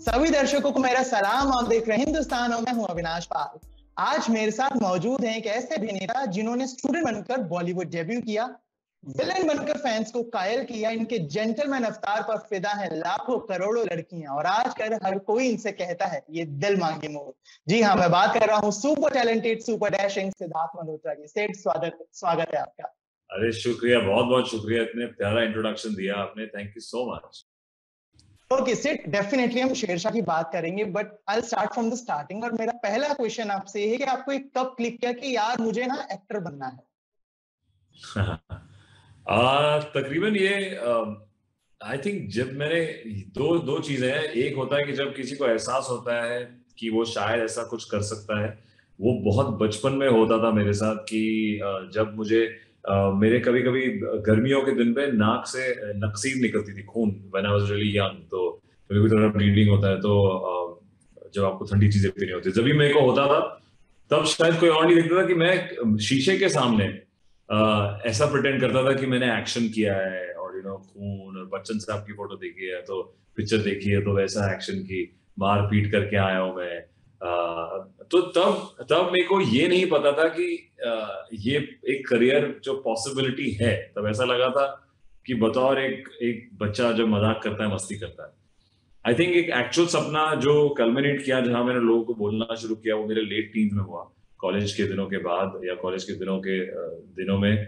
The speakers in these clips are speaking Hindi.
सभी दर्शकों को मेरा सलाम और देख रहे हिंदुस्तान और मैं हूं अविनाश पाल। आज मेरे साथ मौजूद हैं एक ऐसे अभिनेता जिन्होंने स्टूडेंट बनकर बॉलीवुड डेब्यू किया, विलेन बनकर फैंस को कायल किया, इनके जेंटलमैन अवतार पर फिदा है लाखों करोड़ों लड़कियां और आजकल हर कोई इनसे कहता है ये दिल मांगे मोर। जी हाँ, मैं बात कर रहा हूँ super talented super dashing Siddharth Malhotra की। सेठ स्वागत है आपका। अरे शुक्रिया, बहुत बहुत शुक्रिया, इतने प्यारा इंट्रोडक्शन दिया आपने, thank you so much. Okay sit, definitely हम शेरशाह की बात करेंगे, but I start from the starting. और मेरा पहला क्वेश्चन आपसे ये है कि आपको एक कब क्लिक किया कि यार मुझे ना एक्टर बनना है? तकरीबन ये आई थिंक जब मैंने दो दो चीजें हैं। एक होता है कि जब किसी को एहसास होता है कि वो शायद ऐसा कुछ कर सकता है। वो बहुत बचपन में होता था मेरे साथ कि जब मुझे मेरे कभी कभी गर्मियों के दिन पे नाक से नकसीर निकलती थी, खून, when I was really young. तो कभी कभी थोड़ा ब्लीडिंग होता है, तो जब आपको ठंडी चीजें पीनी होती है, जब भी मेरे को होता था तब शायद कोई और नहीं देखता था कि मैं शीशे के सामने ऐसा प्रिटेंड करता था कि मैंने एक्शन किया है और खून और बच्चन साहब की फोटो देखी है, तो पिक्चर देखी है, तो वैसा एक्शन की मार पीट करके आया हूं मैं। तो तब मेरे को ये नहीं पता था कि ये एक करियर जो पॉसिबिलिटी है। तब ऐसा लगा था कि बतौर एक बच्चा जो मजाक करता है, मस्ती करता है। आई थिंक एक एक्चुअल सपना जो कल्मिनेट किया, जहां मैंने लोगों को बोलना शुरू किया, वो मेरे लेट टीन में हुआ, कॉलेज के दिनों के बाद, या कॉलेज के दिनों में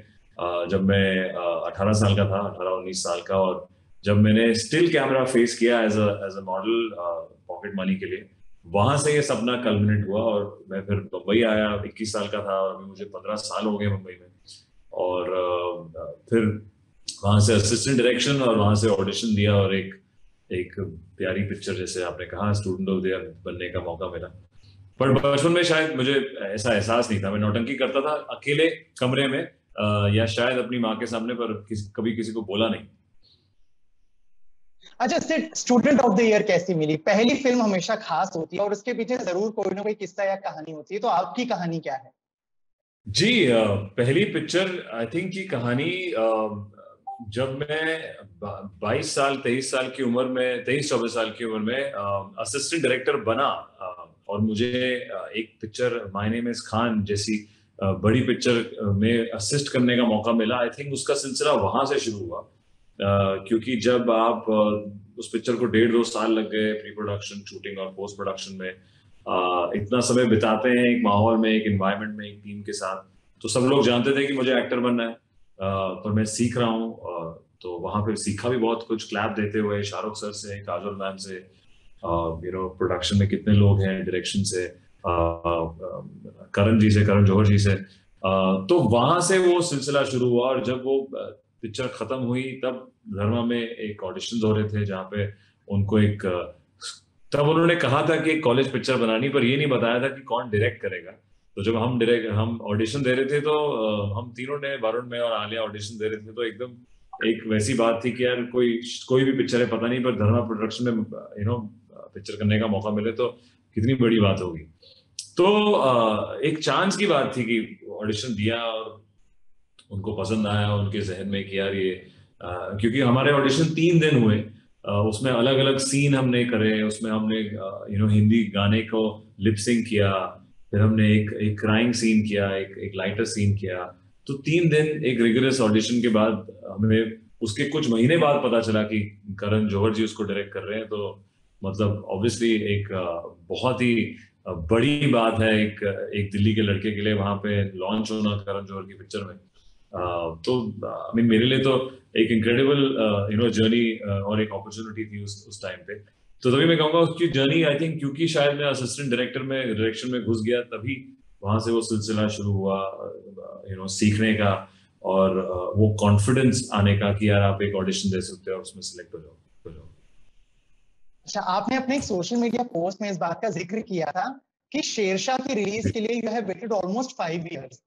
जब मैं 18 साल का था, 18-19 साल का, और जब मैंने स्टिल कैमरा फेस किया as a model pocket money के लिए, वहां से ये सपना कल्मिनेट हुआ। और मैं फिर मुंबई आया, 21 साल का था, और अभी मुझे 15 साल हो गए मुंबई में। और फिर वहां से असिस्टेंट डायरेक्शन, और वहां से ऑडिशन दिया, और एक प्यारी पिक्चर, जैसे आपने कहा, स्टूडेंट ऑफ द ईयर बनने का मौका मिला। पर बचपन में शायद मुझे ऐसा एहसास नहीं था। मैं नौटंकी करता था अकेले कमरे में, या शायद अपनी माँ के सामने, पर कभी किसी को बोला नहीं। अच्छा sit, student of the year कैसी मिली? पहली फिल्म हमेशा खास होती है और उसके पीछे जरूर कोई ना कोई किस्सा या कहानी होती है, तो आपकी कहानी क्या है? जी, पहली पिक्चर आई थिंक की कहानी, जब मैं 22 साल 23 साल की उम्र में, 23-24 साल की उम्र में असिस्टेंट डायरेक्टर बना, और मुझे एक picture my name is Khan जैसी बड़ी पिक्चर में असिस्ट करने का मौका मिला। आई थिंक उसका सिलसिला वहां से शुरू हुआ, क्योंकि जब आप उस पिक्चर को 1.5-2 साल लग गए प्री प्रोडक्शन, शूटिंग और पोस्ट प्रोडक्शन में, इतना समय बिताते हैं एक माहौल में, एक एनवायरनमेंट में, एक टीम के साथ, तो सब लोग जानते थे कि मुझे एक्टर बनना है। पर मैं सीख रहा हूँ, तो वहां पे सीखा भी बहुत कुछ, क्लैप देते हुए शाहरुख सर से, काजोल मैम से, प्रोडक्शन में कितने लोग हैं, डायरेक्शन से, करण जी से, करण जौहर जी से। तो वहां से वो सिलसिला शुरू हुआ। और जब वो पिक्चर खत्म हुई, तब धर्मा में एक ऑडिशन हो रहे थे, जहाँ पे उनको तब उन्होंने कहा था कि एक कॉलेज पिक्चर बनानी, पर ये नहीं बताया था कि कौन डायरेक्ट करेगा। तो जब हम ऑडिशन दे रहे थे, तो हम तीनों ने, वरुण, मैं और आलिया, ऑडिशन दे रहे थे, तो एकदम एक वैसी बात थी कि यार कोई भी पिक्चर है, पता नहीं, पर धर्मा प्रोडक्शन में पिक्चर करने का मौका मिले तो कितनी बड़ी बात होगी। तो एक चांस की बात थी कि ऑडिशन दिया और उनको पसंद आया, उनके जहन में कि यार ये, क्योंकि हमारे ऑडिशन 3 दिन हुए, उसमें अलग अलग सीन हमने करे, उसमें हमने हिंदी गाने को लिपसिंग किया, फिर हमने एक क्राइंग सीन किया, एक लाइटर सीन किया। तो 3 दिन एक रिगरस ऑडिशन के बाद हमें उसके कुछ महीने बाद पता चला कि करण जौहर जी उसको डायरेक्ट कर रहे हैं। तो मतलब ऑब्वियसली एक बहुत ही बड़ी बात है एक दिल्ली के लड़के के लिए वहां पे लॉन्च होना करण जौहर की पिक्चर में। तो आई मीन, मेरे लिए तो एक इनक्रेडिबल जर्नी और एक अपॉर्चुनिटी थी उस टाइम पे। तो तभी मैं कहूँगा उसकी जर्नी, आई थिंक, क्योंकि शायद मैं असिस्टेंट डायरेक्शन में घुस गया, तभी वहां से वो सिलसिला शुरू हुआ, सीखने का, और वो कॉन्फिडेंस आने का कि यार आप एक ऑडिशन दे सकते हो और उसमें सिलेक्ट हो जाओ। अच्छा, आपने अपने एक सोशल मीडिया पोस्ट में इस बात का जिक्र किया था कि शेरशाह की रिलीज के लिए you have waited almost 5 years.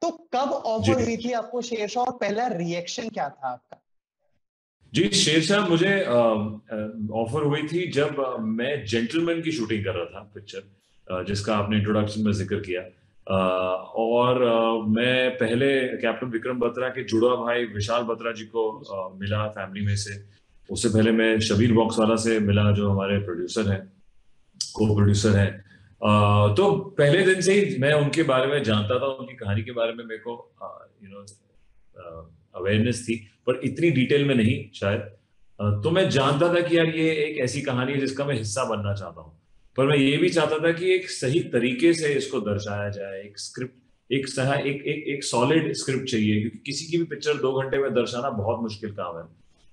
तो कब ऑफर हुई थी आपको शेरशाह, और पहला रिएक्शन क्या था आपका? जी, शेरशाह मुझे ऑफर हुई थी जब मैं जेंटलमैन की शूटिंग कर रहा था, पिक्चर जिसका आपने इंट्रोडक्शन में जिक्र किया। और मैं पहले कैप्टन विक्रम बत्रा के जुड़वा भाई विशाल बत्रा जी को मिला फैमिली में से। उससे पहले मैं शबीर बॉक्सवाला से मिला, जो हमारे प्रोड्यूसर हैं, को प्रोड्यूसर हैं। तो पहले दिन से ही मैं उनके बारे में जानता था, उनकी कहानी के बारे में मेरे को अवेयरनेस थी, पर इतनी डिटेल में नहीं शायद। तो मैं जानता था कि यार ये एक ऐसी कहानी है जिसका मैं हिस्सा बनना चाहता हूँ, पर मैं ये भी चाहता था कि एक सही तरीके से इसको दर्शाया जाए। एक स्क्रिप्ट, एक सॉलिड स्क्रिप्ट चाहिए, क्योंकि किसी की भी पिक्चर 2 घंटे में दर्शाना बहुत मुश्किल काम है।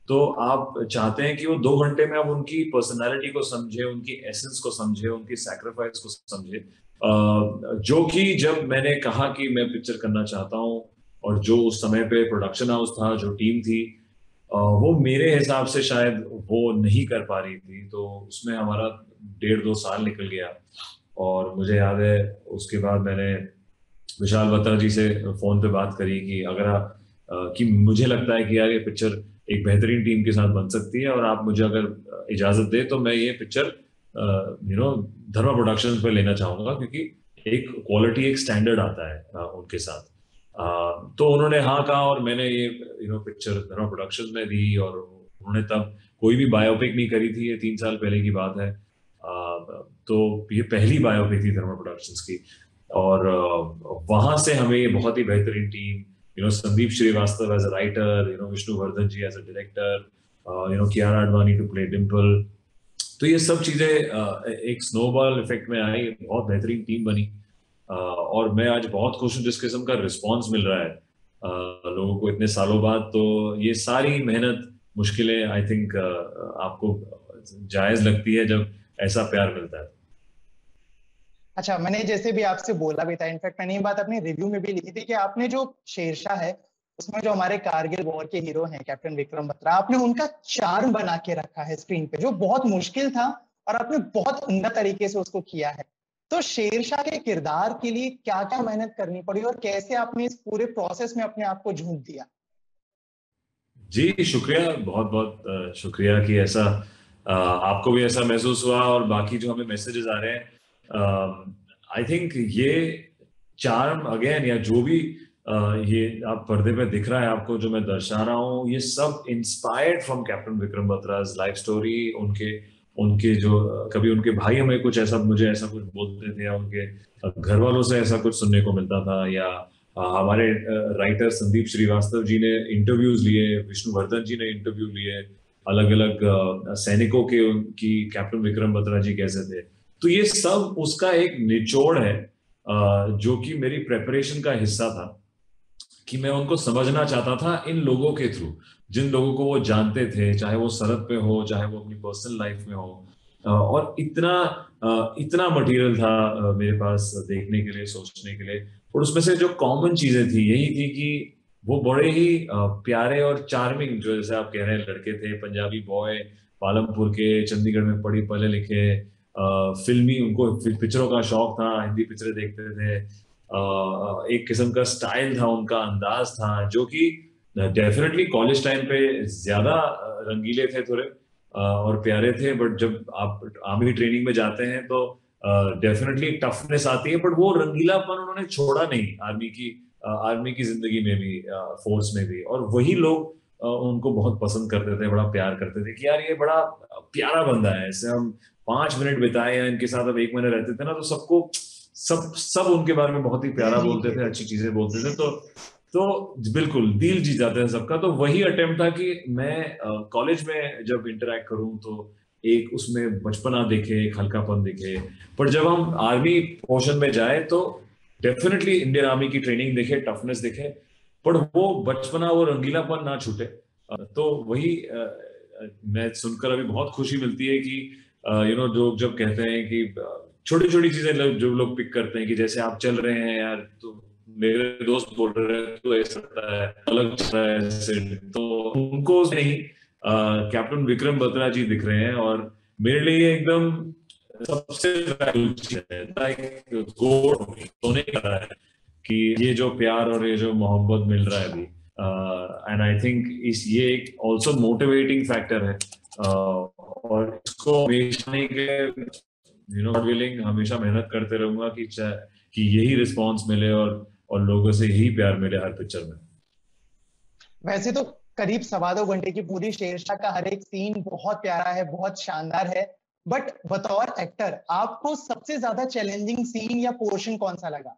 तो आप चाहते हैं कि वो 2 घंटे में आप उनकी पर्सनालिटी को समझे, उनकी एसेंस को समझे, उनकी सैक्रिफाइस को समझे, जो कि जब मैंने कहा कि मैं पिक्चर करना चाहता हूँ, और जो उस समय पे प्रोडक्शन हाउस था, जो टीम थी, वो मेरे हिसाब से शायद वो नहीं कर पा रही थी। तो उसमें हमारा 1.5-2 साल निकल गया। और मुझे याद है उसके बाद मैंने विशाल बत्रा जी से फोन पे बात करी कि अगर कि मुझे लगता है कि यार ये पिक्चर एक बेहतरीन टीम के साथ बन सकती है, और आप मुझे अगर इजाजत दे तो मैं ये पिक्चर धर्मा प्रोडक्शंस पे लेना चाहूंगा, क्योंकि एक क्वालिटी, एक स्टैंडर्ड आता है उनके साथ। तो उन्होंने हाँ कहा, और मैंने ये पिक्चर धर्मा प्रोडक्शंस में दी। और उन्होंने तब कोई भी बायोपिक नहीं करी थी, ये 3 साल पहले की बात है। तो ये पहली बायोपिक थी धर्मा प्रोडक्शंस की। और वहां से हमें ये बहुत ही बेहतरीन team, Sandeep Shrivastava as a writer, Vishnuvardhan ji as a director, Kiara Advani to play Dimple. तो ये सब चीजें एक स्नोबॉल इफेक्ट में आई, बहुत बेहतरीन टीम बनी। और मैं आज बहुत खुश हूँ जिस किस्म का रिस्पॉन्स मिल रहा है लोगों को इतने सालों बाद। तो ये सारी मेहनत, मुश्किलें, आई थिंक आपको जायज लगती है जब ऐसा प्यार मिलता है। अच्छा, मैंने जैसे भी आपसे बोला भी था, इनफैक्ट मैंने ये बात अपने रिव्यू में भी लिखी थी कि आपने जो शेरशाह है उसमें जो हमारे कारगिल वॉर के हीरो हैं कैप्टन विक्रम बत्रा, आपने उनका चार्म बना के रखा है स्क्रीन पे, जो बहुत मुश्किल था और आपने बहुत उम्दा तरीके से उसको किया है। तो शेरशाह के किरदार के लिए क्या क्या मेहनत करनी पड़ी और कैसे आपने इस पूरे प्रोसेस में अपने आप को झोंक दिया? जी शुक्रिया, बहुत बहुत शुक्रिया कि ऐसा आपको भी ऐसा महसूस हुआ, और बाकी जो हमें मैसेजेस आ रहे हैं। आई थिंक ये चार्म अगेन, या जो भी ये आप पर्दे पे दिख रहा है आपको, जो मैं दर्शा रहा हूँ, ये सब inspired from captain Vikram Batra's life story. उनके उनके जो कभी उनके भाई हमें कुछ ऐसा, मुझे ऐसा कुछ बोलते थे, या उनके घर वालों से ऐसा कुछ सुनने को मिलता था, या हमारे राइटर संदीप श्रीवास्तव जी ने इंटरव्यूज लिए, विष्णुवर्धन जी ने इंटरव्यू लिए, अलग अलग सैनिकों के, उनकी कैप्टन विक्रम बत्रा जी कैसे थे। तो ये सब उसका एक निचोड़ है, जो कि मेरी प्रेपरेशन का हिस्सा था, कि मैं उनको समझना चाहता था इन लोगों के थ्रू, जिन लोगों को वो जानते थे, चाहे वो सरहद पे हो, चाहे वो अपनी पर्सनल लाइफ में हो। और इतना मटेरियल था मेरे पास देखने के लिए, सोचने के लिए। और उसमें से जो कॉमन चीजें थी यही थी कि वो बड़े ही प्यारे और चार्मिंग, जो जैसे आप कह रहे हैं, लड़के थे, पंजाबी बॉय, पालमपुर के, चंडीगढ़ में पढ़े पढ़े लिखे, फिल्मी, उनको पिक्चरों का शौक था, हिंदी पिक्चरें देखते थे। एक किस्म का स्टाइल था, उनका अंदाज था, जो कि डेफिनेटली कॉलेज टाइम पे ज्यादा रंगीले थे थोड़े, और प्यारे थे। बट जब आप आर्मी ट्रेनिंग में जाते हैं तो डेफिनेटली टफनेस आती है, बट वो रंगीलापन उन्होंने छोड़ा नहीं आर्मी की जिंदगी में भी, फोर्स में भी। और वही लोग उनको बहुत पसंद करते थे, बड़ा प्यार करते थे कि यार ये बड़ा प्यारा बंदा है, इससे हम 5 मिनट बिताए या इनके साथ अब 1 महीने रहते थे ना, तो सबको सब उनके बारे में बहुत ही प्यारा बोलते थे, अच्छी चीजें बोलते थे। तो बिल्कुल दिल जीत जाते हैं सबका। तो वही अटेम्प्ट था कि मैं कॉलेज में जब इंटरेक्ट करूं तो एक उसमें बचपना दिखे, एक हल्कापन दिखे। पर जब हम आर्मी पोर्शन में जाए तो डेफिनेटली इंडियन आर्मी की ट्रेनिंग दिखे, टफनेस दिखे, पर वो बचपना, वो रंगीलापन ना छूटे। तो वही मैं सुनकर अभी बहुत खुशी मिलती है कि जो जब कहते हैं कि छोटी छोटी चीजें जो लोग पिक करते हैं, कि जैसे आप चल रहे हैं यार, तो मेरे दोस्त बोल रहे हैं तो ऐसा लगता है, अलग चल रहा है ऐसे, तो उनको नहीं कैप्टन विक्रम बत्रा जी दिख रहे हैं। और मेरे लिए एकदम सबसे सोने का है कि ये जो प्यार और ये जो मोहब्बत मिल रहा है अभी। एंड आई थिंक ये एक ऑल्सो मोटिवेटिंग फैक्टर है। और इसको हमेशा नॉट विलिंग, हमेशा मेहनत करते रहूंगा कि यही रिस्पॉन्स मिले और लोगों से यही प्यार मिले हर पिक्चर में। वैसे तो करीब 2.25 घंटे की पूरी शेरशाह का हर एक सीन बहुत प्यारा है, बहुत शानदार है। बट बतौर एक्टर आपको सबसे ज्यादा चैलेंजिंग सीन या पोर्शन कौन सा लगा?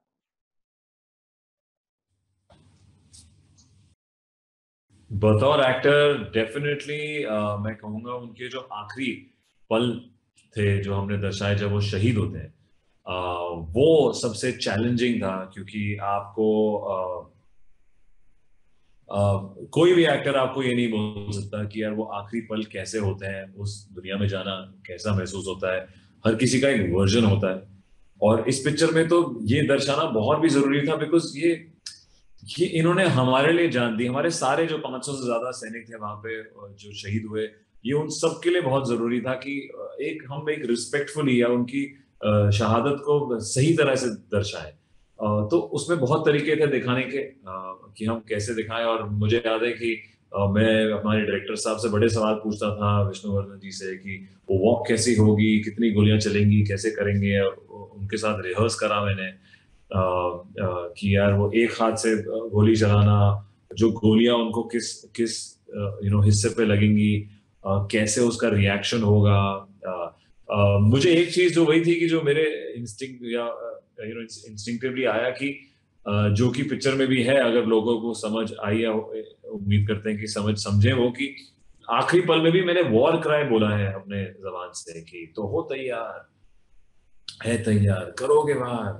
बतौर एक्टर डेफिनेटली मैं कहूंगा उनके जो आखिरी पल थे जो हमने दर्शाए जब वो शहीद होते हैं, वो सबसे चैलेंजिंग था, क्योंकि आपको कोई भी एक्टर आपको ये नहीं बोल सकता कि यार वो आखिरी पल कैसे होते हैं, उस दुनिया में जाना कैसा महसूस होता है। हर किसी का एक वर्जन होता है, और इस पिक्चर में तो ये दर्शाना बहुत भी जरूरी था, बिकॉज ये इन्होंने हमारे लिए जान दी। हमारे सारे जो 500 से ज्यादा सैनिक थे वहां पे जो शहीद हुए, ये उन सब के लिए बहुत जरूरी था कि हम एक रिस्पेक्टफुली या उनकी शहादत को सही तरह से दर्शाएं। तो उसमें बहुत तरीके थे दिखाने के कि हम कैसे दिखाएं। और मुझे याद है कि मैं हमारे डायरेक्टर साहब से बड़े सवाल पूछता था, विष्णुवर्धन जी से, कि वो वॉक कैसी होगी, कितनी गोलियां चलेंगी, कैसे करेंगे। उनके साथ रिहर्स करा मैंने कि यार वो एक हाथ से गोली चलाना, जो गोलियां उनको किस किस हिस्से पे लगेंगी, कैसे उसका रिएक्शन होगा। मुझे एक चीज जो वही थी कि जो मेरे इंस्टिंक्ट या इंस्टिंक्टिवली आया कि जो कि पिक्चर में भी है, अगर लोगों को समझ आई या उम्मीद करते हैं कि समझे वो, कि आखिरी पल में भी मैंने वॉर क्राई बोला है अपने जबान से कि तो हो तैयार, है तैयार, करोगे वार,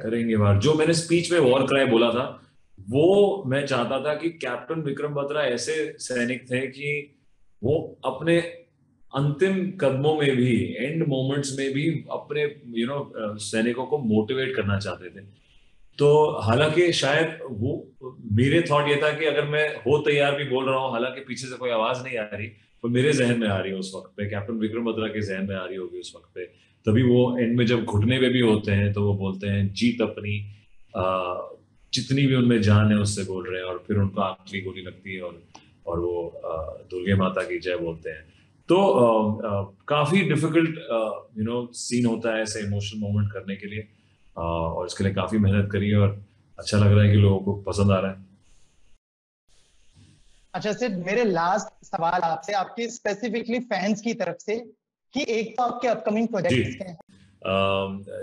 करेंगे वार। जो मैंने स्पीच में वॉर क्राई बोला था, वो मैं चाहता था कि कैप्टन विक्रम बत्रा ऐसे सैनिक थे कि वो अपने अंतिम कदमों में भी, एंड मोमेंट्स में भी अपने सैनिकों को मोटिवेट करना चाहते थे। तो हालांकि शायद वो, मेरे थॉट ये था कि अगर मैं हो तैयार भी बोल रहा हूँ, हालांकि पीछे से कोई आवाज नहीं आ रही, पर मेरे जहन में आ रही है उस वक्त पे, कैप्टन विक्रम बत्रा के जहन में आ रही होगी उस वक्त पे। तभी वो एंड में जब घुटने पे भी होते हैं तो वो बोलते हैं जीत अपनी, जितनी भी उनमें जान है उससे बोल रहे हैं, और फिर उनको आखिरी गोली लगती है और वो दुर्गे माता की जय बोलते हैं। तो काफी डिफिकल्ट सीन होता है ऐसे इमोशनल मोमेंट करने के लिए, और इसके लिए काफी मेहनत करी है, और अच्छा लग रहा है कि लोगों को पसंद आ रहा है। अच्छा सिर्फ मेरे लास्ट सवाल आपसे, आपके स्पेसिफिकली फैंस की तरफ से, कि एक तो आपके अपकमिंग प्रोजेक्ट्स क्या हैं?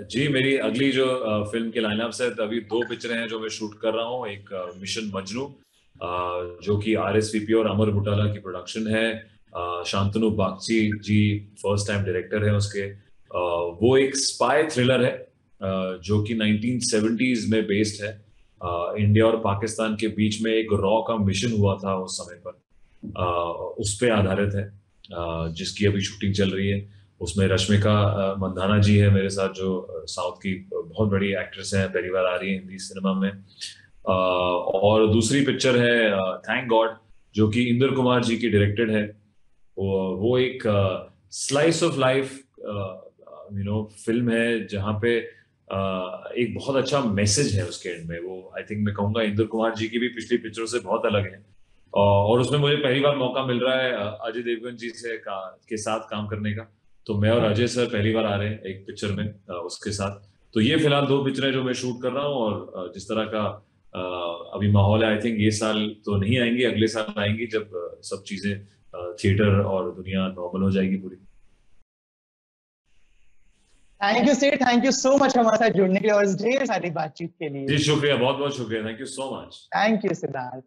जी, मेरी अगली जो फिल्म के लाइनअप है, अभी 2 पिक्चरें हैं जो मैं शूट कर रहा हूँ। एक मिशन मजनू, जो कि RSVP और अमर बुटाला की प्रोडक्शन है। शांतनु बागची जी फर्स्ट टाइम डायरेक्टर है उसके। वो एक स्पाई थ्रिलर है जो कि 1970s में बेस्ड है। इंडिया और पाकिस्तान के बीच में एक रॉ का मिशन हुआ था उस समय पर, उस पे आधारित है, जिसकी अभी शूटिंग चल रही है। उसमें रश्मिका मंदाना जी है मेरे साथ, जो साउथ की बहुत बड़ी एक्ट्रेस है, पहली बार आ रही है हिंदी सिनेमा में। और दूसरी पिक्चर है थैंक गॉड, जो कि इंद्र कुमार जी की डायरेक्टेड है। वो एक स्लाइस ऑफ लाइफ फिल्म है, जहाँ पे एक बहुत अच्छा मैसेज है उसके एंड में। वो आई थिंक मैं कहूँगा इंद्र कुमार जी की भी पिछली पिक्चरों से बहुत अलग है, और उसमें मुझे पहली बार मौका मिल रहा है अजय देवगन जी के साथ काम करने का। तो मैं और अजय सर पहली बार आ रहे हैं एक पिक्चर में उसके साथ। तो ये फिलहाल 2 पिक्चरें जो मैं शूट कर रहा हूँ, और जिस तरह का अभी माहौल है, आई थिंक ये साल तो नहीं आएंगी, अगले साल आएंगी, जब सब चीजें थिएटर और दुनिया नॉर्मल हो जाएगी पूरी। Thank you sir, thank you so much हमारे साथ जुड़ने के लिए और इस ढेर सारी बातचीत के लिए। जी शुक्रिया, बहुत बहुत शुक्रिया, thank you so much. Thank you Siddharth.